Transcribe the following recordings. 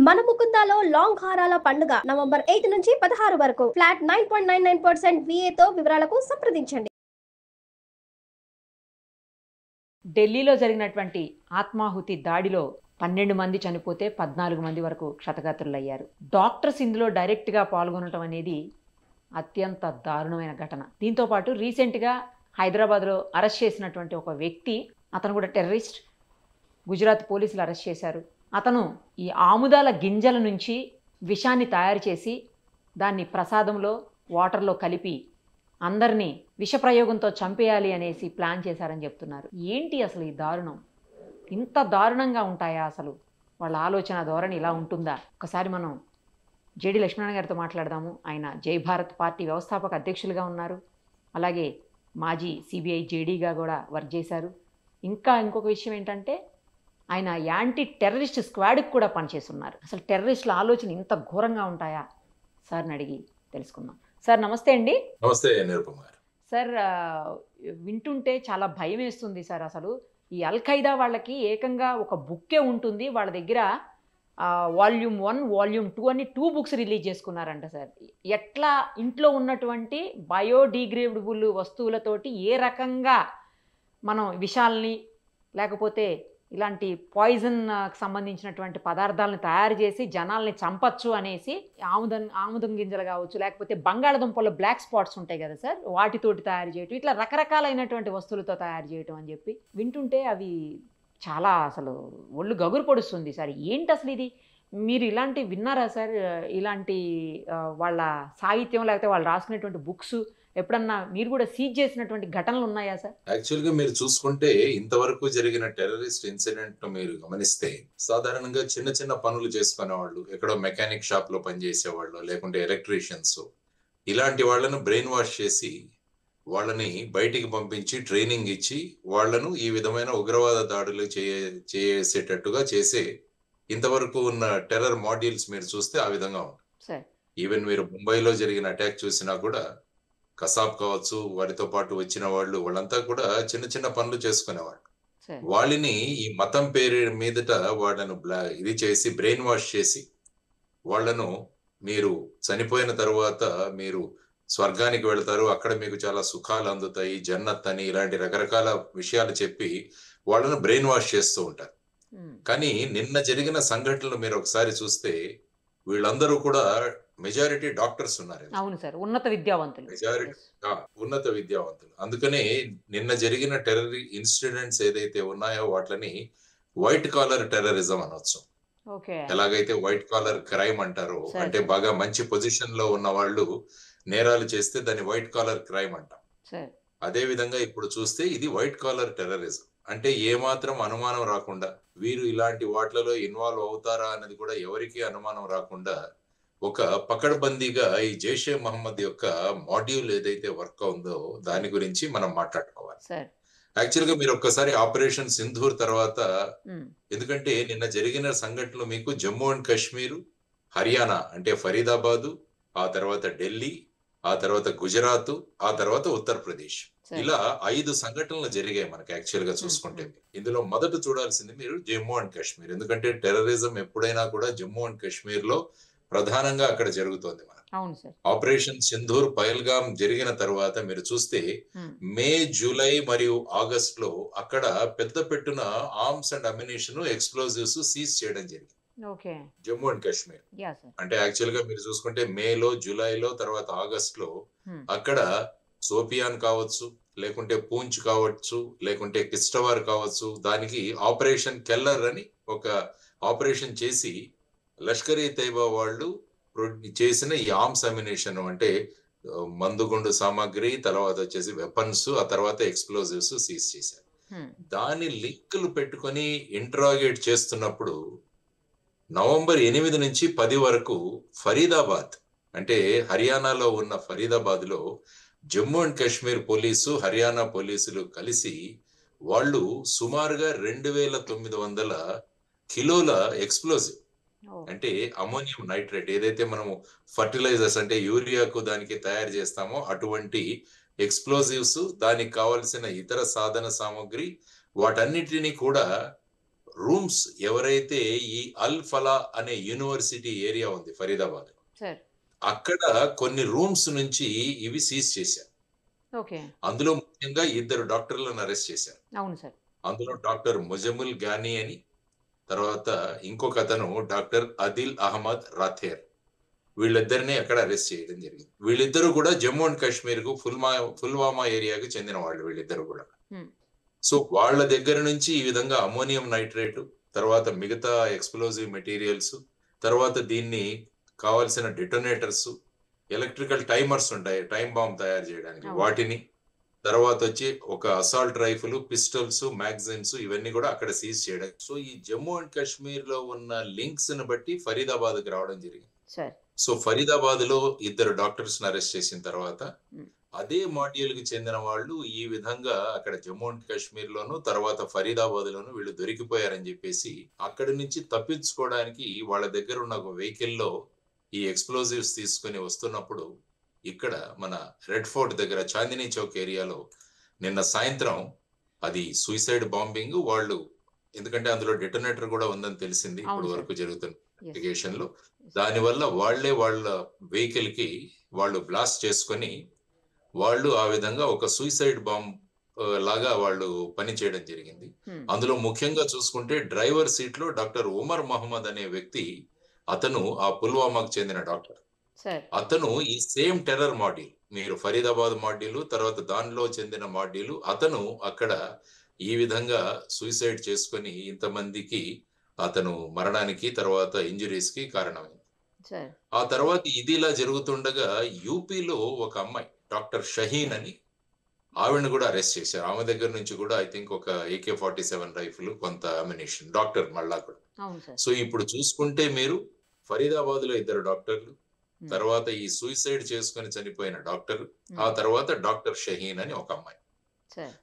మన ముకుందాలో లాంగ్ హారాల పండుగ నవంబర్ 8 నుంచి 16 వరకు ఫ్లాట్ 9.99% VA తో వివరాలకు సంప్రదించండి. ఢిల్లీలో జరిగినటువంటి ఆత్మాహుతి దాడిలో 12 మంది చనిపోతే 14 మంది వరకు క్షతగాత్రులయ్యారు. డాక్టర్స్ ఇందులో డైరెక్ట్గా పాల్గొనడం అనేది అత్యంత దారుణమైన ఘటన. దీంతో పాటు రీసెంట్గా హైదరాబాద్లో అరెస్ట్ చేసినటువంటి ఒక వ్యక్తి, అతను కూడా టెర్రరిస్ట్, గుజరాత్ పోలీసులు అరెస్ట్ చేశారు. అతను ఈ ఆముదాల గింజల నుంచి విషాన్ని తయారు చేసి దాన్ని ప్రసాదంలో వాటర్లో కలిపి అందరినీ విషప్రయోగంతో చంపేయాలి అనేసి ప్లాన్ చేశారని చెప్తున్నారు. ఏంటి అసలు ఈ దారుణం? ఇంత దారుణంగా ఉంటాయా అసలు? వాళ్ళ ఆలోచన ధోరణి ఇలా ఉంటుందా? ఒకసారి మనం జేడి లక్ష్మీనారాయణ గారితో మాట్లాడదాము. ఆయన జై భారత్ పార్టీ వ్యవస్థాపక అధ్యక్షులుగా ఉన్నారు. అలాగే మాజీ సిబిఐ జేడీగా కూడా వర్క్ చేశారు. ఇంకొక విషయం ఏంటంటే ఆయన యాంటీ టెర్రరిస్ట్ స్క్వాడ్కి కూడా పనిచేస్తున్నారు. అసలు టెర్రరిస్టుల ఆలోచన ఇంత ఘోరంగా ఉంటాయా? సార్ని అడిగి తెలుసుకుందాం. సార్ నమస్తే అండి. నమస్తే నిరుపమ గారు. సార్ వింటుంటే చాలా భయం వేస్తుంది సార్. అసలు ఈ అల్ఖైదా వాళ్ళకి ఏకంగా ఒక బుక్కే ఉంటుంది. వాళ్ళ దగ్గర వాల్యూమ్ 1, వాల్యూమ్ 2 అని 2 బుక్స్ రిలీజ్ చేసుకున్నారంట సార్. ఎట్లా ఇంట్లో ఉన్నటువంటి బయోడిగ్రేడబుల్ వస్తువులతోటి ఏ రకంగా మనం విషాల్ని లేకపోతే ఇలాంటి పాయిజన్ సంబంధించినటువంటి పదార్థాలను తయారు చేసి జనాల్ని చంపచ్చు అనేసి ఆముదం గింజలు కావచ్చు, లేకపోతే బంగాళదుంపల్లో బ్లాక్ స్పాట్స్ ఉంటాయి కదా సార్, వాటితోటి తయారు చేయటం, ఇట్లా రకరకాలైనటువంటి వస్తువులతో తయారు చేయటం అని చెప్పి వింటుంటే అవి చాలా అసలు ఒళ్ళు గగురు పొడుస్తుంది సార్. ఏంటి అసలు ఇది? మీరు ఇలాంటి విన్నారా సార్? ఇలాంటి వాళ్ళ సాహిత్యం లేకపోతే వాళ్ళు రాసుకునేటువంటి బుక్స్ ఎప్పుడన్నా మీరు కూడా సీజ్ చేసినటువంటి ఘటనలు ఉన్నాయా సార్? యాక్చువల్ గా మీరు చూసుకుంటే ఇంతవరకు జరిగిన టెర్రరిస్ట్ ఇన్సిడెంట్ మీరు గమనిస్తే సాధారణంగా చిన్న చిన్న పనులు చేసుకునే వాళ్ళు, ఎక్కడో మెకానిక్ షాప్ లో పనిచేసేవాళ్ళు, లేకుంటే ఎలక్ట్రీషియన్స్, ఇలాంటి వాళ్ళను బ్రెయిన్ వాష్ చేసి వాళ్ళని బయటికి పంపించి ట్రైనింగ్ ఇచ్చి వాళ్ళను ఈ విధమైన ఉగ్రవాద దాడులు చేసేటట్టుగా చేసే ఇంతవరకు ఉన్న టెర్రర్ మాడ్యూల్స్ మీరు చూస్తే ఆ విధంగా ఉంటుంది. ఈవెన్ మీరు ముంబైలో జరిగిన అటాక్ చూసినా కూడా కసాబ్ కావచ్చు, వారితో పాటు వచ్చిన వాళ్ళు, వాళ్ళంతా కూడా చిన్న చిన్న పనులు చేసుకునేవాళ్ళు. వాళ్ళని ఈ మతం పేరు మీదట వాళ్ళను ఇది చేసి బ్రెయిన్ వాష్ చేసి వాళ్ళను మీరు చనిపోయిన తర్వాత మీరు స్వర్గానికి వెళ్తారు, అక్కడ మీకు చాలా సుఖాలు అందుతాయి, జన్నత్ అని ఇలాంటి రకరకాల విషయాలు చెప్పి వాళ్ళను బ్రెయిన్ వాష్ చేస్తూ ఉంటారు. కానీ నిన్న జరిగిన సంఘటనలు మీరు ఒకసారి చూస్తే వీళ్ళందరూ కూడా మెజారిటీ డాక్టర్స్ ఉన్నారు. అవును సార్, ఉన్నత విద్యావంతులు, ఉన్నత విద్యావంతులు. అందుకనే నిన్న జరిగిన టెర్రర్ ఇన్సిడెంట్స్ ఏదైతే ఉన్నాయో వాటిని వైట్ కాలర్ టెర్రరిజం అనొచ్చు. ఎలాగైతే వైట్ కాలర్ క్రైమ్ అంటారో, అంటే బాగా మంచి పొజిషన్ లో ఉన్న వాళ్ళు నేరాలు చేస్తే దాన్ని వైట్ కాలర్ క్రైమ్ అంటాం. అదే విధంగా ఇప్పుడు చూస్తే ఇది వైట్ కాలర్ టెర్రరిజం. అంటే ఏమాత్రం అనుమానం రాకుండా వీరు ఇలాంటి వాటిలలో ఇన్వాల్వ్ అవుతారా అన్నది కూడా ఎవరికి అనుమానం రాకుండా ఒక పకడ్బందీగా ఈ జైషే మహమ్మద్ యొక్క మాడ్యూల్ ఏదైతే వర్క్ ఉందో దాని గురించి మనం మాట్లాడుకోవాలి. యాక్చువల్ గా మీరు ఒక్కసారి ఆపరేషన్ సింధూర్ తర్వాత, ఎందుకంటే నిన్న జరిగిన సంఘటనలు మీకు జమ్మూ అండ్ కాశ్మీర్, హర్యానా అంటే ఫరీదాబాదు, ఆ తర్వాత ఢిల్లీ, ఆ తర్వాత గుజరాత్, ఆ తర్వాత ఉత్తరప్రదేశ్, ఇలా 5 సంఘటనలు జరిగాయి మనకి. యాక్చువల్ గా చూసుకుంటే ఇందులో మొదట చూడాల్సింది మీరు జమ్మూ అండ్ కాశ్మీర్. ఎందుకంటే టెర్రరిజం ఎప్పుడైనా కూడా జమ్మూ అండ్ కాశ్మీర్ లో ప్రధానంగా అక్కడ జరుగుతోంది. మనకు ఆపరేషన్ సింధూర్ పహల్గామ్ జరిగిన తర్వాత మీరు చూస్తే మే, జూలై మరియు ఆగస్ట్ లో అక్కడ పెద్ద పెట్టున arms and ammunition, explosives seize చేయడం జరిగింది జమ్మూ అండ్ కాశ్మీర్. అంటే యాక్చువల్ గా మీరు చూసుకుంటే మేలో, జూలైలో, తర్వాత ఆగస్ట్ లో అక్కడ సోపియాన్ కావచ్చు, లేకుంటే పూంచ్ కావచ్చు, లేకుంటే కిస్టవార్ కావచ్చు, దానికి ఆపరేషన్ కెల్లర్ అని ఒక ఆపరేషన్ చేసి లష్కర్-ఈ తైబా వాళ్ళు చేసిన ఈ ఆర్మ్స్ అమ్యునిషన్ అంటే మందుగుండు సామాగ్రి, తర్వాత వచ్చేసి వెపన్స్, ఆ తర్వాత ఎక్స్ప్లోజివ్స్ సీజ్ చేశారు. దాని లింకులు పెట్టుకొని ఇంట్రాగేట్ చేస్తున్నప్పుడు నవంబర్ 8 నుంచి 10 వరకు ఫరీదాబాద్ అంటే హర్యానాలో ఉన్న ఫరీదాబాద్ లో జమ్మూ అండ్ కాశ్మీర్ పోలీసు, హర్యానా పోలీసులు కలిసి వాళ్ళు సుమారుగా 2900 కిలోల ఎక్స్ప్లోజివ్ అంటే అమోనియం నైట్రేట్, ఏదైతే మనము ఫర్టిలైజర్స్ అంటే యూరియాకు దానికి తయారు చేస్తామో అటువంటి ఎక్స్ప్లోజివ్స్, దానికి కావలసిన ఇతర సాధన సామగ్రి, వాటన్నిటిని కూడా రూమ్స్ ఎవరైతే ఈ అల్ ఫలా అనే యూనివర్సిటీ ఏరియా ఉంది ఫరీదాబాద్, అక్కడ కొన్ని రూమ్స్ నుంచి ఇవి సీజ్ చేశారు. అందులో ముఖ్యంగా 2 డాక్టర్లను అరెస్ట్ చేశారు. అందులో డాక్టర్ ముజముల్ గానీ అని, తర్వాత ఇంకొక అతను డాక్టర్ అదిల్ అహ్మద్ రాథేర్. వీళ్ళిద్దరిని అక్కడ అరెస్ట్ చేయడం జరిగింది. వీళ్ళిద్దరూ కూడా జమ్మూ అండ్ కాశ్మీర్ కు పుల్వామా ఏరియాకు చెందిన వాళ్ళు వీళ్ళిద్దరు కూడా. సో వాళ్ళ దగ్గర నుంచి ఈ విధంగా అమోనియం నైట్రేట్, తర్వాత మిగతా ఎక్స్ప్లోజివ్ మెటీరియల్స్, తర్వాత దీన్ని కావాల్సిన డిటోనేటర్స్, ఎలక్ట్రికల్ టైమర్స్ ఉంటాయి టైం బాంబ్ తయారు చేయడానికి, వాటిని, తర్వాత వచ్చి ఒక అసాల్ట్ రైఫిల్, పిస్టల్స్, మ్యాగజైన్స్, ఇవన్నీ కూడా అక్కడ సీజ్ చేయడం. సో ఈ జమ్మూ అండ్ కాశ్మీర్ లో ఉన్న లింక్స్ ని బట్టి ఫరీదాబాద్ కి రావడం జరిగింది. సో ఫరీదాబాద్ లో 2 డాక్టర్స్ అరెస్ట్ చేసిన తర్వాత అదే మాడ్యూల్ కి చెందిన వాళ్ళు ఈ విధంగా అక్కడ జమ్మూ అండ్ కాశ్మీర్ లోను, తర్వాత ఫరీదాబాద్ లోను వీళ్ళు దొరికిపోయారని చెప్పేసి అక్కడి నుంచి తప్పించుకోవడానికి వాళ్ళ దగ్గర ఉన్న ఒక వెహికల్ లో ఈ ఎక్స్ప్లోజివ్స్ తీసుకుని వస్తున్నప్పుడు ఇక్కడ మన రెడ్ ఫోర్ట్ దగ్గర చాందినీ చౌక్ ఏరియాలో నిన్న సాయంత్రం అది సూసైడ్ బాంబింగ్. వాళ్ళు ఎందుకంటే అందులో డిటోనేటర్ కూడా ఉందని తెలిసింది ఇప్పుడు వరకు జరుగుతున్న ఇన్వెస్టిగేషన్ లో. దానివల్ల వాళ్ళ వెహికల్ కి వాళ్ళు బ్లాస్ట్ చేసుకొని వాళ్ళు ఆ విధంగా ఒక సూసైడ్ బాంబ్ లాగా వాళ్ళు పని చేయడం జరిగింది. అందులో ముఖ్యంగా చూసుకుంటే డ్రైవర్ సీట్ లో డాక్టర్ ఉమర్ మహమ్మద్ అనే వ్యక్తి, అతను ఆ పుల్వామాకు చెందిన డాక్టర్. అతను ఈ సేమ్ టెర్రర్ మాడ్యూల్, మీరు ఫరీదాబాద్ మాడ్యూల్ తర్వాత దానిలో చెందిన మాడ్యూల్, అతను అక్కడ ఈ విధంగా సూసైడ్ చేసుకొని ఇంతమందికి అతను మరణానికి తర్వాత ఇంజురీస్ కి కారణమైంది. ఆ తర్వాత ఇది ఇలా జరుగుతుండగా యూపీలో ఒక అమ్మాయి డాక్టర్ షహీన్ అని, ఆవిడని కూడా అరెస్ట్ చేశారు. ఆమె దగ్గర నుంచి కూడా ఐ థింక్ ఒక AK-47 రైఫిల్, కొంత అమ్యునిషన్, డాక్టర్ మళ్ళా కూడా. సో ఇప్పుడు చూసుకుంటే మీరు ఫరీదాబాద్ లో 2 డాక్టర్లు, తర్వాత ఈ సూసైడ్ చేసుకుని చనిపోయిన డాక్టర్, ఆ తర్వాత డాక్టర్ షహీన్ అని ఒక అమ్మాయి.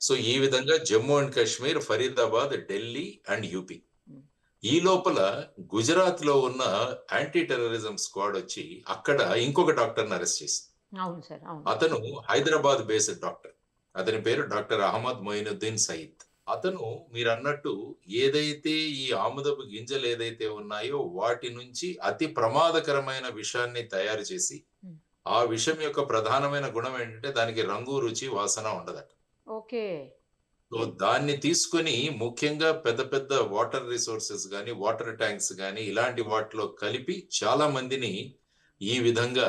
సో ఈ విధంగా Jammu and Kashmir, Faridabad, Delhi and UP. ఈ లోపల గుజరాత్ లో ఉన్న యాంటీ టెర్రరిజం స్క్వాడ్ వచ్చి అక్కడ ఇంకొక డాక్టర్ అరెస్ట్ చేసింది. అతను హైదరాబాద్ బేస్డ్ డాక్టర్, అతని పేరు డాక్టర్ అహ్మద్ మొయినుద్దీన్ సయీద్. అతను మీరు అన్నట్టు ఏదైతే ఈ ఆముదపు గింజలు ఏదైతే ఉన్నాయో వాటి నుంచి అతి ప్రమాదకరమైన విషాన్ని తయారు చేసి, ఆ విషం యొక్క ప్రధానమైన గుణం ఏంటంటే దానికి రంగు, రుచి, వాసన ఉండదట. సో దాన్ని తీసుకొని ముఖ్యంగా పెద్ద పెద్ద వాటర్ రిసోర్సెస్ గాని, వాటర్ ట్యాంక్స్ గాని ఇలాంటి వాటిలో కలిపి చాలా మందిని ఈ విధంగా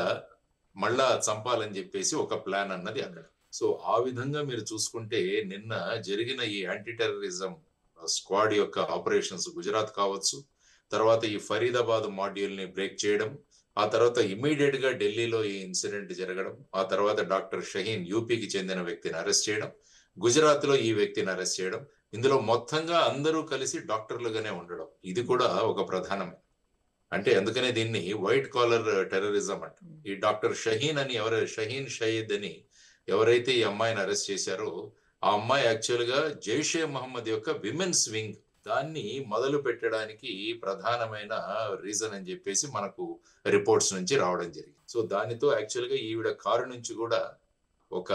మళ్ళా చంపాలని చెప్పేసి ఒక ప్లాన్ అన్నది అక్కడ. సో ఆ విధంగా మీరు చూసుకుంటే నిన్న జరిగిన ఈ యాంటీ టెర్రరిజం స్క్వాడ్ యొక్క ఆపరేషన్స్ గుజరాత్ కావచ్చు, తర్వాత ఈ ఫరీదాబాద్ మాడ్యూల్ ని బ్రేక్ చేయడం, ఆ తర్వాత ఇమ్మీడియట్ గా ఢిల్లీలో ఈ ఇన్సిడెంట్ జరగడం, ఆ తర్వాత డాక్టర్ షహీన్ యూపీకి చెందిన వ్యక్తిని అరెస్ట్ చేయడం, గుజరాత్ లో ఈ వ్యక్తిని అరెస్ట్ చేయడం, ఇందులో మొత్తంగా అందరూ కలిసి డాక్టర్లుగానే ఉండడం, ఇది కూడా ఒక ప్రధానమే. అంటే అందుకనే దీన్ని వైట్ కాలర్ టెర్రరిజం అంట. ఈ డాక్టర్ షహీన్ అని షహీన్ షయీద్ అని ఎవరైతే ఈ అమ్మాయిని అరెస్ట్ చేశారో ఆ అమ్మాయి యాక్చువల్ గా జైషే మహమ్మద్ యొక్క విమెన్స్ వింగ్ దాన్ని మొదలు పెట్టడానికి ప్రధానమైన రీజన్ అని చెప్పేసి మనకు రిపోర్ట్స్ నుంచి రావడం జరిగింది. సో దానితో యాక్చువల్ గా ఈవిడ కారు నుంచి కూడా ఒక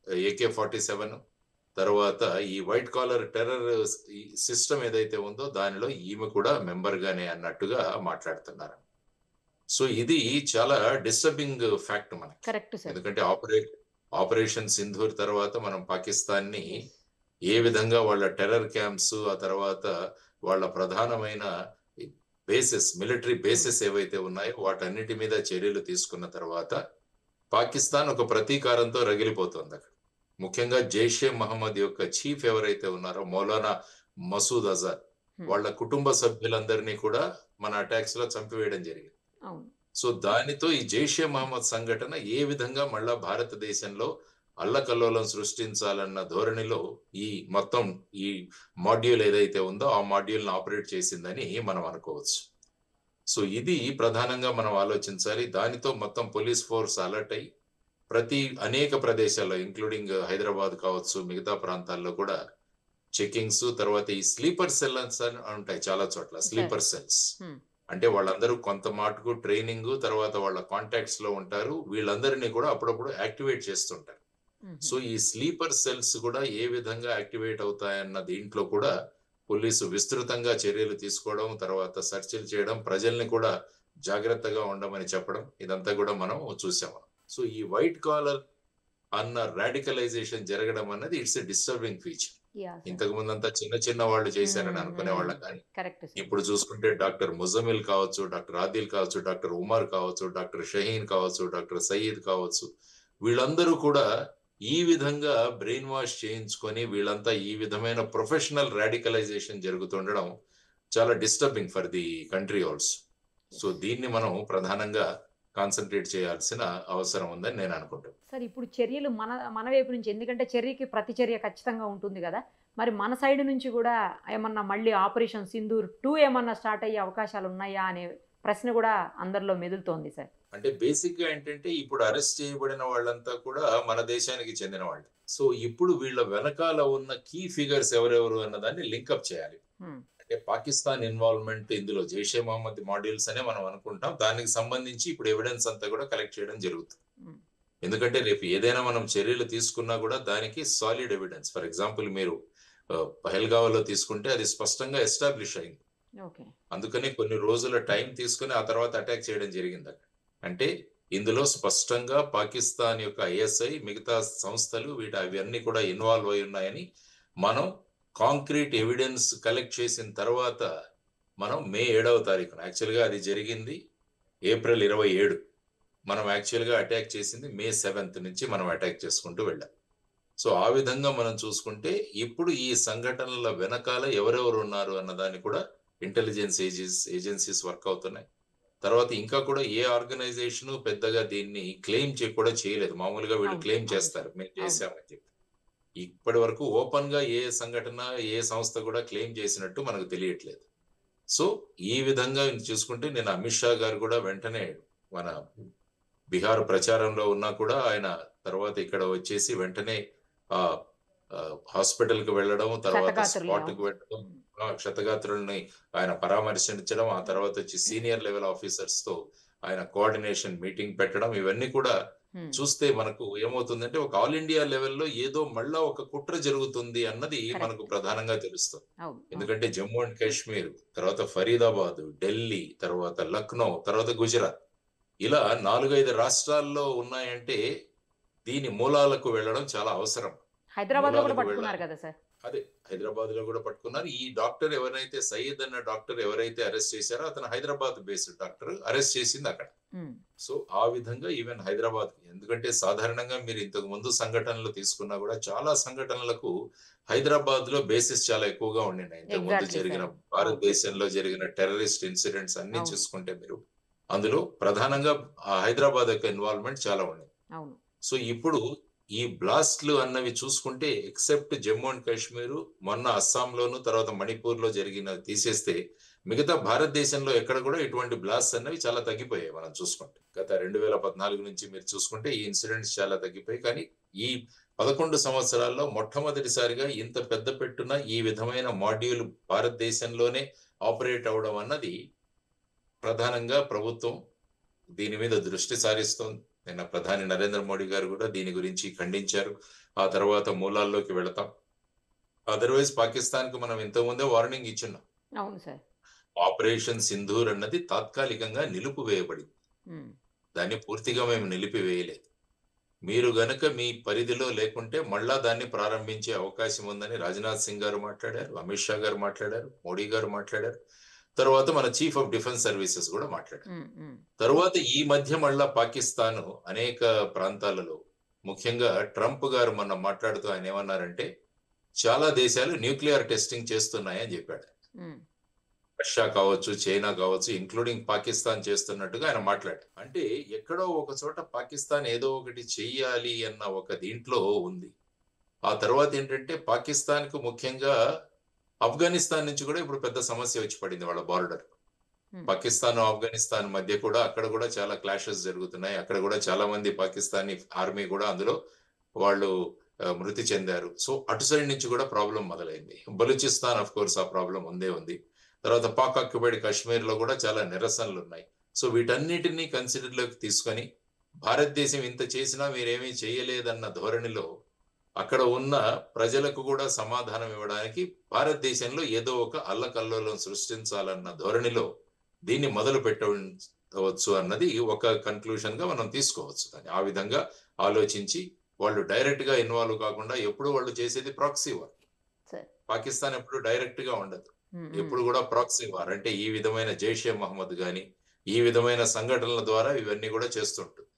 AK-47, తర్వాత ఈ వైట్ కాలర్ టెర్రర్ సిస్టమ్ ఏదైతే ఉందో దానిలో ఈమె కూడా మెంబర్ గానే అన్నట్టుగా మాట్లాడుతున్నారు. సో ఇది చాలా డిస్టర్బింగ్ ఫ్యాక్ట్ మనకి. ఎందుకంటే ఆపరేషన్ సింధూర్ తర్వాత మనం పాకిస్తాన్ ని ఏ విధంగా వాళ్ళ టెర్రర్ క్యాంప్స్, ఆ తర్వాత వాళ్ళ ప్రధానమైన బేసెస్, మిలిటరీ బేసెస్ ఏవైతే ఉన్నాయో వాటన్నిటి మీద చర్యలు తీసుకున్న తర్వాత పాకిస్తాన్ ఒక ప్రతీకారంతో రగిలిపోతుంది అక్కడ. ముఖ్యంగా జైషే మహమ్మద్ యొక్క చీఫ్ ఎవరైతే ఉన్నారో మౌలానా మసూద్ అజర్, వాళ్ళ కుటుంబ సభ్యులందరినీ కూడా మన అటాక్స్ లో చంపివేయడం జరిగింది. సో దానితో ఈ జైషే మహమ్మద్ సంఘటన ఏ విధంగా మళ్ళా భారతదేశంలో అల్లకల్లోలం సృష్టించాలన్న ధోరణిలో ఈ మొత్తం ఈ మాడ్యూల్ ఏదైతే ఉందో ఆ మాడ్యూల్ ని ఆపరేట్ చేసిందని మనం అనుకోవచ్చు. సో ఇది ప్రధానంగా మనం ఆలోచించాలి. దానితో మొత్తం పోలీస్ ఫోర్స్ అలర్ట్ అయ్యి అనేక ప్రదేశాల్లో ఇంక్లూడింగ్ హైదరాబాద్ కావచ్చు, మిగతా ప్రాంతాల్లో కూడా చెకింగ్స్, తర్వాత ఈ స్లీపర్ సెల్స్ అని ఉంటాయి చాలా చోట్ల. స్లీపర్ సెల్స్ అంటే వాళ్ళందరూ కొంత మాటకు ట్రైనింగ్, తర్వాత వాళ్ళ కాంటాక్ట్స్ లో ఉంటారు, వీళ్ళందరినీ కూడా అప్పుడప్పుడు యాక్టివేట్ చేస్తుంటారు. సో ఈ స్లీపర్ సెల్స్ కూడా ఏ విధంగా యాక్టివేట్ అవుతాయన్న దీంట్లో కూడా పోలీసు విస్తృతంగా చర్యలు తీసుకోవడం, తర్వాత సెర్చ్లు చేయడం, ప్రజల్ని కూడా జాగ్రత్తగా ఉండమని చెప్పడం, ఇదంతా కూడా మనం చూసాము. సో ఈ వైట్ కాలర్ అన్న రాడికలైజేషన్ జరగడం అన్నది ఇట్స్ ఎ డిస్టర్బింగ్ ఫీచర్. ఇంతకు ముందంతా చిన్న చిన్న వాళ్ళు చేశారని అనుకునే వాళ్ళం, కానీ ఇప్పుడు చూసుకుంటే డాక్టర్ ముజమిల్ కావచ్చు, డాక్టర్ ఆదిల్ కావచ్చు, డాక్టర్ ఉమర్ కావచ్చు, డాక్టర్ షహీన్ కావచ్చు, డాక్టర్ సయీద్ కావచ్చు, వీళ్ళందరూ కూడా ఈ విధంగా బ్రెయిన్ వాష్ చేయించుకొని వీళ్ళంతా ఈ విధమైన ప్రొఫెషనల్ రాడికలైజేషన్ జరుగుతుండడం చాలా disturbing for the country also. So దీన్ని మనం ప్రధానంగా కాన్సన్ట్రేట్ చేయాల్సిన అవసరం ఉందని నేను అనుకుంటాను. సార్, ఇప్పుడు చర్యలు మన వైపు నుంచి, ఎందుకంటే చర్యకి ప్రతి చర్య ఖచ్చితంగా ఉంటుంది కదా, మరి మన సైడ్ నుంచి కూడా ఏమన్నా మళ్ళీ ఆపరేషన్ సింధూర్ 2 ఏమన్నా స్టార్ట్ అయ్యే అవకాశాలు ఉన్నాయా అనే ప్రశ్న కూడా అందరిలో మెదులుతోంది సార్. అంటే బేసిక్ గా ఏంటంటే ఇప్పుడు అరెస్ట్ చేయబడిన వాళ్ళంతా కూడా మన దేశానికి చెందిన వాళ్ళు. సో ఇప్పుడు వీళ్ళ వెనకాల ఉన్న కీ ఫిగర్స్ ఎవరెవరు అన్నదాన్ని లింకప్ చేయాలి. అంటే పాకిస్తాన్ ఇన్వాల్వ్మెంట్ ఇందులో జైషే మహమ్మద్ మాడ్యూల్స్ అనే మనం అనుకుంటాం. దానికి సంబంధించి ఇప్పుడు ఎవిడెన్స్ అంతా కూడా కలెక్ట్ చేయడం జరుగుతుంది. ఎందుకంటే రేపు ఏదైనా మనం చర్యలు తీసుకున్నా కూడా దానికి సాలిడ్ ఎవిడెన్స్. ఫర్ ఎగ్జాంపుల్ మీరు పహల్గావ్లో తీసుకుంటే అది స్పష్టంగా ఎస్టాబ్లిష్ అయింది. అందుకని కొన్ని రోజుల టైం తీసుకుని ఆ తర్వాత అటాక్ చేయడం జరిగింది అక్కడ. అంటే ఇందులో స్పష్టంగా పాకిస్తాన్ యొక్క ఐఎస్ఐ, మిగతా సంస్థలు అవన్నీ కూడా ఇన్వాల్వ్ అయి ఉన్నాయని మనం కాంక్రీట్ ఎవిడెన్స్ కలెక్ట్ చేసిన తర్వాత మనం మే 7వ తారీఖున, యాక్చువల్గా అది జరిగింది ఏప్రిల్ 27, మనం యాక్చువల్గా అటాక్ చేసింది మే 7th నుంచి మనం అటాక్ చేసుకుంటూ వెళ్ళాం. సో ఆ విధంగా మనం చూసుకుంటే ఇప్పుడు ఈ సంఘటనల వెనకాల ఎవరెవరు ఉన్నారు అన్నదాన్ని కూడా ఇంటెలిజెన్స్ ఏజెన్సీస్ వర్క్ అవుతున్నాయి. తర్వాత ఇంకా కూడా ఏ ఆర్గనైజేషన్ పెద్దగా దీన్ని క్లెయిమ్ కూడా చేయలేదు. మామూలుగా వీళ్ళు క్లెయిమ్ చేస్తారు మేము చేసామని చెప్పి. ఇప్పటి వరకు ఓపెన్ గా ఏ సంఘటన, ఏ సంస్థ కూడా క్లెయిమ్ చేసినట్టు మనకు తెలియట్లేదు. సో ఈ విధంగా చూసుకుంటే నేను అమిత్ షా గారు కూడా వెంటనే మన బీహార్ ప్రచారంలో ఉన్నా కూడా ఆయన తర్వాత ఇక్కడ వచ్చేసి వెంటనే ఆ హాస్పిటల్ కి వెళ్ళడం, తర్వాత స్పాట్ కి వెళ్ళడం, క్షతగాత్రుల్ని ఆయన పరామర్శించడం, ఆ తర్వాత వచ్చి సీనియర్ లెవెల్ ఆఫీసర్స్ తో ఆయన కోఆర్డినేషన్ మీటింగ్ పెట్టడం, ఇవన్నీ కూడా చూస్తే మనకు ఏమవుతుందంటే ఒక ఆల్ ఇండియా లెవెల్లో ఏదో మళ్ళా ఒక కుట్ర జరుగుతుంది అన్నది మనకు ప్రధానంగా తెలుస్తుంది. ఎందుకంటే జమ్మూ అండ్ కాశ్మీర్, తర్వాత ఫరీదాబాద్, ఢిల్లీ, తర్వాత లక్నో, తర్వాత గుజరాత్, ఇలా 4-5 రాష్ట్రాల్లో ఉన్నాయంటే దీని మూలాలకు వెళ్ళడం చాలా అవసరం. హైదరాబాద్ లో కూడా పట్టుకున్నారు కదా సార్. అదే హైదరాబాద్ లో కూడా పట్టుకున్నారు. ఈ డాక్టర్ ఎవరైతే సయ్యద్ అన్న డాక్టర్ ఎవరైతే అరెస్ట్ చేశారో అతను హైదరాబాద్ బేస్డ్ డాక్టర్, అరెస్ట్ చేసింది అక్కడ. సో ఆ విధంగా ఈవెన్ హైదరాబాద్, ఎందుకంటే సాధారణంగా మీరు ఇంతకు ముందు సంఘటనలు తీసుకున్నా కూడా చాలా సంఘటనలకు హైదరాబాద్ లో బేసిస్ చాలా ఎక్కువగా ఉండినాయి. ఇంతకు ముందు జరిగిన భారతదేశంలో జరిగిన టెర్రరిస్ట్ ఇన్సిడెంట్స్ అన్ని చూసుకుంటే మీరు అందులో ప్రధానంగా హైదరాబాద్ యొక్క ఇన్వాల్వ్మెంట్ చాలా ఉంది. సో ఇప్పుడు ఈ బ్లాస్ట్లు అన్నవి చూసుకుంటే ఎక్సెప్ట్ జమ్మూ అండ్ కాశ్మీర్, మొన్న అస్సాంలోను, తర్వాత మణిపూర్ లో జరిగిన తీసేస్తే మిగతా భారతదేశంలో ఎక్కడ కూడా ఇటువంటి బ్లాస్ట్ అన్నవి చాలా తగ్గిపోయాయి. మనం చూసుకుంటే గత 2014 నుంచి మీరు చూసుకుంటే ఈ ఇన్సిడెంట్స్ చాలా తగ్గిపోయాయి. కానీ ఈ 11 సంవత్సరాల్లో మొట్టమొదటిసారిగా ఇంత పెద్ద పెట్టున ఈ విధమైన మాడ్యూల్ భారతదేశంలోనే ఆపరేట్ అవడం అన్నది ప్రధానంగా ప్రభుత్వం దీని మీద దృష్టి సారిస్తోంది. నిన్న ప్రధాని నరేంద్ర మోడీ గారు కూడా దీని గురించి ఖండించారు. ఆ తర్వాత మూలాల్లోకి వెళతాం. అదర్వైజ్ పాకిస్తాన్ కు మనం ఇంతకుముందే వార్నింగ్ ఇచ్చున్నాం. ఆపరేషన్ సింధూర్ అన్నది తాత్కాలికంగా నిలిపివేయబడింది. దాన్ని పూర్తిగా మేము నిలిపివేయలేదు. మీరు గనక మీ పరిధిలో లేకుంటే మళ్ళా దాన్ని ప్రారంభించే అవకాశం ఉందని రాజ్నాథ్ సింగ్ గారు మాట్లాడారు, అమిత్ షా గారు మాట్లాడారు, మోడీ గారు మాట్లాడారు, తర్వాత మన చీఫ్ ఆఫ్ డిఫెన్స్ సర్వీసెస్ కూడా మాట్లాడారు. తర్వాత ఈ మధ్య మళ్ళా పాకిస్తాన్ అనేక ప్రాంతాలలో, ముఖ్యంగా ట్రంప్ గారు మొన్న మాట్లాడుతూ ఆయన ఏమన్నారంటే చాలా దేశాలు న్యూక్లియర్ టెస్టింగ్ చేస్తున్నాయని చెప్పాడు. రష్యా కావచ్చు, చైనా కావచ్చు, ఇంక్లూడింగ్ పాకిస్తాన్ చేస్తున్నట్టుగా ఆయన మాట్లాడారు. అంటే ఎక్కడో ఒక చోట పాకిస్తాన్ ఏదో ఒకటి చెయ్యాలి అన్న ఒక దీంట్లో ఉంది. ఆ తర్వాత ఏంటంటే పాకిస్తాన్ కు ముఖ్యంగా ఆఫ్ఘనిస్తాన్ నుంచి కూడా ఇప్పుడు పెద్ద సమస్య వచ్చి పడింది. వాళ్ళ బార్డర్ పాకిస్తాన్ ఆఫ్ఘనిస్తాన్ మధ్య కూడా అక్కడ కూడా చాలా క్లాషెస్ జరుగుతున్నాయి. అక్కడ కూడా చాలా మంది పాకిస్తానీ ఆర్మీ కూడా అందులో వాళ్ళు మృతి చెందారు. సో అటు సైడ్ నుంచి కూడా ప్రాబ్లం మొదలైంది. బలూచిస్తాన్ ఆఫ్ కోర్స్ ఆ ప్రాబ్లం ఉంది. తర్వాత పాక్ ఆక్యుపైడ్ కాశ్మీర్ లో కూడా చాలా నిరసనలు ఉన్నాయి. సో వీటన్నిటినీ కన్సిడర్ లోకి తీసుకొని భారతదేశం ఇంత చేసినా మీరేమీ చేయలేదన్న ధోరణిలో అక్కడ ఉన్న ప్రజలకు కూడా సమాధానం ఇవ్వడానికి భారతదేశంలో ఏదో ఒక అల్లకల్లోలం సృష్టించాలన్న ధోరణిలో దీన్ని మొదలు పెట్టవచ్చు అన్నది ఒక కన్క్లూషన్ గా మనం తీసుకోవచ్చు. కానీ ఆ విధంగా ఆలోచించి వాళ్ళు డైరెక్ట్ గా ఇన్వాల్వ్ కాకుండా ఎప్పుడు వాళ్ళు చేసేది ప్రాక్సీ వార్. పాకిస్తాన్ ఎప్పుడు డైరెక్ట్ గా ఉండదు, ఎప్పుడు కూడా ప్రాక్సీ వార్. అంటే ఈ విధమైన జైషే మహమ్మద్ గాని ఈ విధమైన సంఘటనల ద్వారా ఇవన్నీ కూడా చేస్తుంటుంది.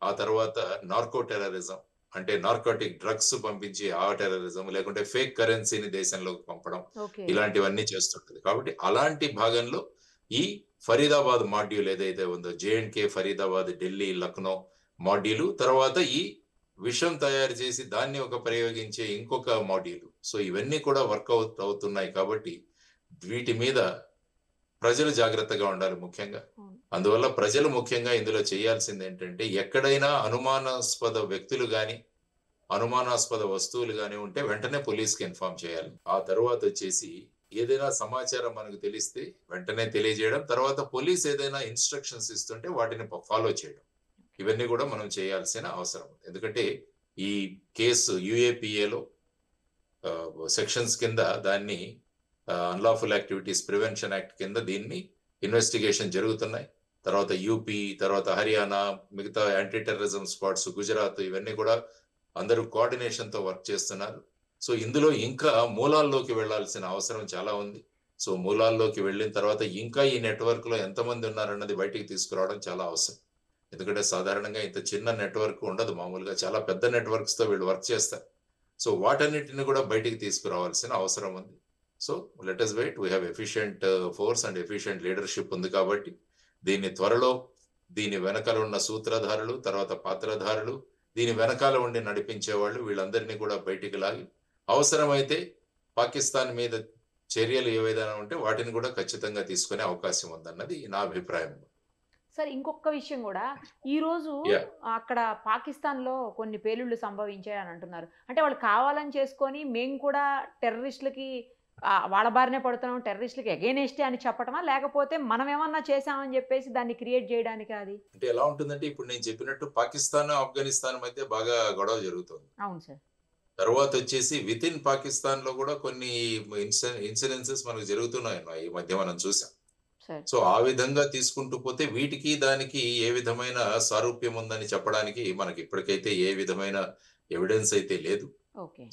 ఆ తర్వాత నార్కో టెర్రరిజం అంటే నార్కోటిక్ డ్రగ్స్ పంపించి ఆ టెర్రరిజం, లేకుంటే ఫేక్ కరెన్సీని దేశంలోకి పంపడం, ఇలాంటివన్నీ చేస్తుంటది. కాబట్టి అలాంటి భాగంలో ఈ ఫరీదాబాద్ మాడ్యూల్ ఏదైతే ఉందో, జేఎండ్కే, ఫరీదాబాద్, ఢిల్లీ, లక్నో మాడ్యూల్, తర్వాత ఈ విషం తయారు చేసి దాన్ని ఒక ప్రయోగించే ఇంకొక మాడ్యూల్. సో ఇవన్నీ కూడా వర్కౌట్ అవుతున్నాయి. కాబట్టి వీటి మీద ప్రజలు జాగ్రత్తగా ఉండాలి ముఖ్యంగా. అందువల్ల ప్రజలు ముఖ్యంగా ఇందులో చేయాల్సింది ఏంటంటే, ఎక్కడైనా అనుమానాస్పద వ్యక్తులు గాని అనుమానాస్పద వస్తువులు గాని ఉంటే వెంటనే పోలీస్కి ఇన్ఫార్మ్ చేయాలి. ఆ తర్వాత వచ్చేసి ఏదైనా సమాచారం మనకు తెలిస్తే వెంటనే తెలియజేయడం, తర్వాత పోలీస్ ఏదైనా ఇన్స్ట్రక్షన్స్ ఇస్తుంటే వాటిని ఫాలో చేయడం, ఇవన్నీ కూడా మనం చేయాల్సిన అవసరం ఉంది. ఎందుకంటే ఈ కేసు యుఏపిఏలో సెక్షన్స్ కింద దాన్ని అన్లాఫుల్ యాక్టివిటీస్ ప్రివెన్షన్ యాక్ట్ కింద దీన్ని ఇన్వెస్టిగేషన్ జరుగుతున్నాయి. తర్వాత యూపీ, తర్వాత హర్యానా, మిగతా యాంటీ టెర్రరిజం స్క్వాడ్స్, గుజరాత్, ఇవన్నీ కూడా అందరూ కోఆర్డినేషన్ తో వర్క్ చేస్తున్నారు. సో ఇందులో ఇంకా మూలాల్లోకి వెళ్లాల్సిన అవసరం చాలా ఉంది. సో మూలాల్లోకి వెళ్ళిన తర్వాత ఇంకా ఈ నెట్వర్క్ లో ఎంతమంది ఉన్నారన్నది బయటికి తీసుకురావడం చాలా అవసరం. ఎందుకంటే సాధారణంగా ఇంత చిన్న నెట్వర్క్ ఉండదు, మామూలుగా చాలా పెద్ద నెట్వర్క్స్ తో వీళ్ళు వర్క్ చేస్తారు. సో వాటన్నిటిని కూడా బయటికి తీసుకురావాల్సిన అవసరం ఉంది. So let us wait. We have efficient force and efficient leadership ఉంది. కాబట్టి దీన్ని త్వరలో దీని వెనకాల ఉన్న సూత్రధారులు, తర్వాత పాత్రధారులు, దీని వెనకాల ఉండి నడిపించే వాళ్ళు, వీళ్ళందరినీ కూడా బయటికి లాగి అవసరమైతే పాకిస్తాన్ మీద చర్యలు ఏవైనా ఉంటే వాటిని కూడా ఖచ్చితంగా తీసుకునే అవకాశం ఉందన్నది నా అభిప్రాయం. సార్ ఇంకొక విషయం కూడా, ఈ రోజు అక్కడ పాకిస్తాన్ లో కొన్ని పేలుళ్లు సంభవించాయి అని అంటున్నారు. అంటే వాళ్ళు కావాలని చేసుకొని మేము కూడా టెర్రరిస్టులకి వాళ్ళ బారినే పడుతున్నాం, టెర్రరిస్టులకి అగైనెస్టే అని చెప్పటమా, లేకపోతే మనం ఏమన్నా చేసామని చెప్పేసి దాన్ని క్రియేట్ చేయడానికి? అది అంటే ఎలా ఉంటుందంటే, ఇప్పుడు నేను చెప్పినట్టు పాకిస్తాన్ ఆఫ్ఘనిస్తాన్ మధ్య బాగా గొడవ జరుగుతుంది. అవును సార్. తర్వాత వచ్చేసి విత్ ఇన్ పాకిస్తాన్ లో కూడా కొన్ని ఇన్సిడెన్సెస్ మనకు జరుగుతున్నాయి ఈ మధ్య మనం చూసాం. సో ఆ విధంగా తీసుకుంటూ పోతే వీటికి దానికి ఏ విధమైన సారూప్యం ఉందని చెప్పడానికి మనకి ఇప్పటికైతే ఏ విధమైన ఎవిడెన్స్ అయితే లేదు.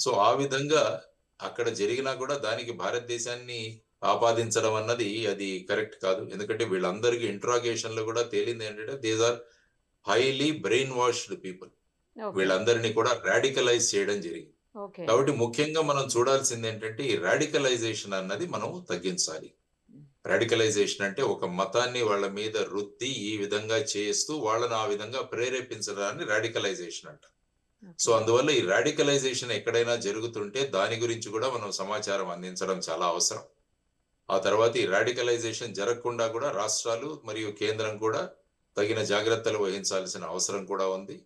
సో ఆ విధంగా అక్కడ జరిగినా కూడా దానికి భారతదేశాన్ని ఆపాదించడం అన్నది అది కరెక్ట్ కాదు. ఎందుకంటే వీళ్ళందరికీ ఇంట్రాగేషన్ లో కూడా తేలింది ఏంటంటే these are highly brain washed people. వీళ్ళందరినీ కూడా రాడికలైజ్ చేయడం జరిగింది. కాబట్టి ముఖ్యంగా మనం చూడాల్సింది ఏంటంటే ఈ రాడికలైజేషన్ అన్నది మనం తగ్గించాలి. రాడికలైజేషన్ అంటే ఒక మతాన్ని వాళ్ళ మీద రుద్ది ఈ విధంగా చేస్తూ వాళ్ళని ఆ విధంగా ప్రేరేపించడాన్ని రాడికలైజేషన్ అంట. సో అందువల్ల ఈ రాడికలైజేషన్ ఎక్కడైనా జరుగుతుంటే దాని గురించి కూడా మనం సమాచారం అందించడం చాలా అవసరం. ఆ తర్వాత ఈ రాడికలైజేషన్ జరగకుండా కూడా రాష్ట్రాలు మరియు కేంద్రం కూడా తగిన జాగ్రత్తలు వహించాల్సిన అవసరం కూడా ఉంది.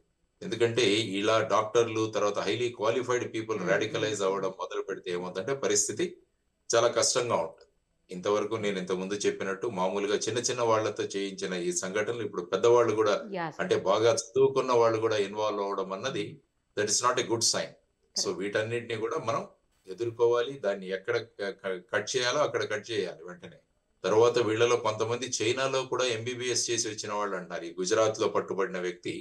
ఎందుకంటే ఇలా డాక్టర్లు, తర్వాత హైలీ క్వాలిఫైడ్ పీపుల్ రాడికలైజ్ అవ్వడం మొదలు పెడితే ఏమవుతుందంటే పరిస్థితి చాలా కష్టంగా ఉంటుంది. ఇంతవరకు నేను ఇంతకుముందు చెప్పినట్టు మామూలుగా చిన్న చిన్న వాళ్లతో చేయించిన ఈ సంఘటనలు ఇప్పుడు పెద్దవాళ్ళు కూడా, అంటే బాగా చదువుకున్న వాళ్ళు కూడా ఇన్వాల్వ్ అవ్వడం అన్నది that is not a good sign. So వీటన్నిటిని కూడా మనం ఎదుర్కోవాలి. దాన్ని ఎక్కడ కట్ చేయాలో అక్కడ కట్ చేయాలి వెంటనే. తర్వాత వీళ్ళలో కొంతమంది చైనాలో కూడా ఎంబీబీఎస్ చేసి వచ్చిన వాళ్ళు అంటారు. ఈ గుజరాత్ లో పట్టుబడిన వ్యక్తి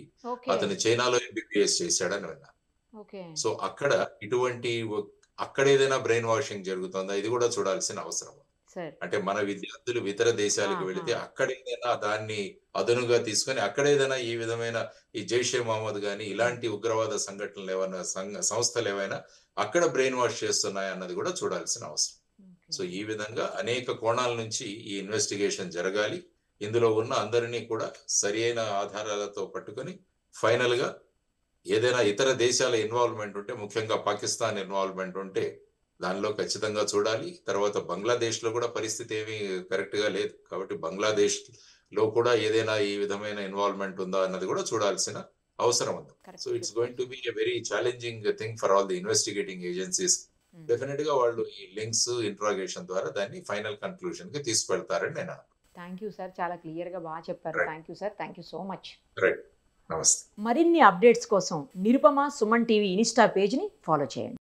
అతను చైనాలో ఎంబీబీఎస్ చేశాడని విన్నా. సో అక్కడ ఇటువంటి అక్కడ ఏదైనా బ్రెయిన్ వాషింగ్ జరుగుతుందా, ఇది కూడా చూడాల్సిన అవసరం. అంటే మన విద్యార్థులు ఇతర దేశాలకు వెళితే అక్కడ ఏదైనా దాన్ని అదనుగా తీసుకొని అక్కడ ఏదైనా ఈ విధమైన ఈ జైషే మహమ్మద్ గాని ఇలాంటి ఉగ్రవాద సంఘటనలు ఏమైనా సంస్థలు ఏమైనా అక్కడ బ్రెయిన్ వాష్ చేస్తున్నాయి అన్నది కూడా చూడాల్సిన అవసరం. సో ఈ విధంగా అనేక కోణాల నుంచి ఈ ఇన్వెస్టిగేషన్ జరగాలి. ఇందులో ఉన్న అందరినీ కూడా సరి అయిన ఆధారాలతో పట్టుకొని ఫైనల్ గా ఏదైనా ఇతర దేశాల ఇన్వాల్వ్మెంట్ ఉంటే, ముఖ్యంగా పాకిస్తాన్ ఇన్వాల్వ్మెంట్ ఉంటే దానిలో ఖచ్చితంగా చూడాలి. తర్వాత బంగ్లాదేశ్ లో కూడా పరిస్థితి ఏమీ కరెక్ట్ గా లేదు. కాబట్టి బంగ్లాదేశ్ లో కూడా ఏదైనా ఈ విధమైన ఇన్వాల్వ్మెంట్ ఉందా అన్నది కూడా చూడాల్సిన అవసరం ఉంది. So it's going to be a very challenging thing for all the investigating agencies. Definite గా వాళ్ళు ఈ లింక్స్, ఇంట్రాగేషన్ ద్వారా దాన్ని ఫైనల్ కన్క్లూజన్ కి తీసుకెళ్తారని నేను. థ్యాంక్ యూ సార్, చాలా క్లియర్ గా బాగా చెప్పారు. Thank you sir, thank you so much. Right. నమస్తే. మరిన్ని అప్డేట్స్ కోసం నిరుపమ సుమన్ టీవీ ఇన్స్టా పేజ్ని ఫాలో చేయండి.